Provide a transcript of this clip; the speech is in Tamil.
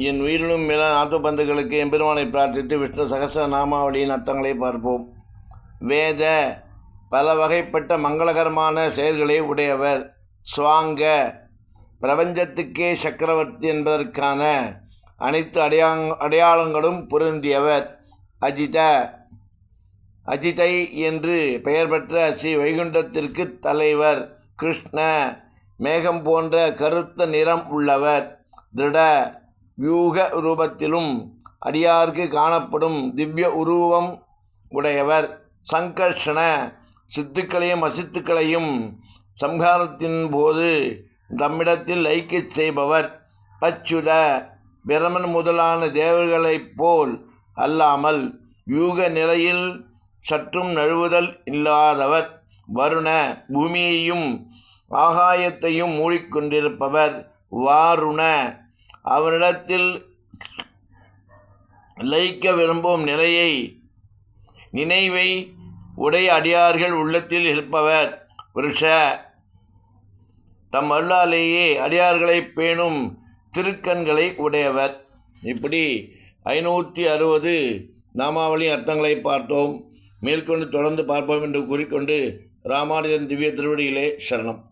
என் உயிரினும் மேல நாட்டு பந்துகளுக்கு எம்பெருமானை பிரார்த்தித்து விஷ்ணு சகசர நாமாவளியின் அர்த்தங்களை பார்ப்போம். வேத பல வகைப்பட்ட மங்களகரமான செயல்களை உடையவர். ஸ்வாங்க பிரபஞ்சத்துக்கே சக்கரவர்த்தி என்பதற்கான அனைத்து அடையாளங்களும் பொருந்தியவர். அஜிதை என்று பெயர் பெற்ற ஸ்ரீ வைகுண்டத்திற்கு தலைவர். கிருஷ்ண மேகம் போன்ற கருத்த நிறம் உள்ளவர். திருட வியூக ரூபத்திலும் அடியார்க்கு காணப்படும் திவ்ய உருவம் உடையவர். சங்கர்ஷண சித்துக்களையும் அசித்துக்களையும் சம்ஹாரத்தின் போது தம்மிடத்தில் ஐக்கியச் செய்பவர். அச்சுத பிரமன் முதலான தேவர்களைப் போல் அல்லாமல் யூக நிலையில் சற்றும் நழுவுதல் இல்லாதவர். வருண பூமியையும் ஆகாயத்தையும் மூடிக்கொண்டிருப்பவர். வாருண அவனிடத்தில் லயிக்க விரும்பும் நினைவை உடைய அடியார்கள் உள்ளத்தில் இருப்பவர். விருஷ தம் அருளாலேயே அடியார்களை பேணும் திருக்கண்களை உடையவர். இப்படி 560 நாமாவளி அர்த்தங்களை பார்த்தோம். மேற்கொண்டு தொடர்ந்து பார்ப்போம் என்று கூறிக்கொண்டு ராமானுஜன் திவ்ய திருவடிகளே சரணம்.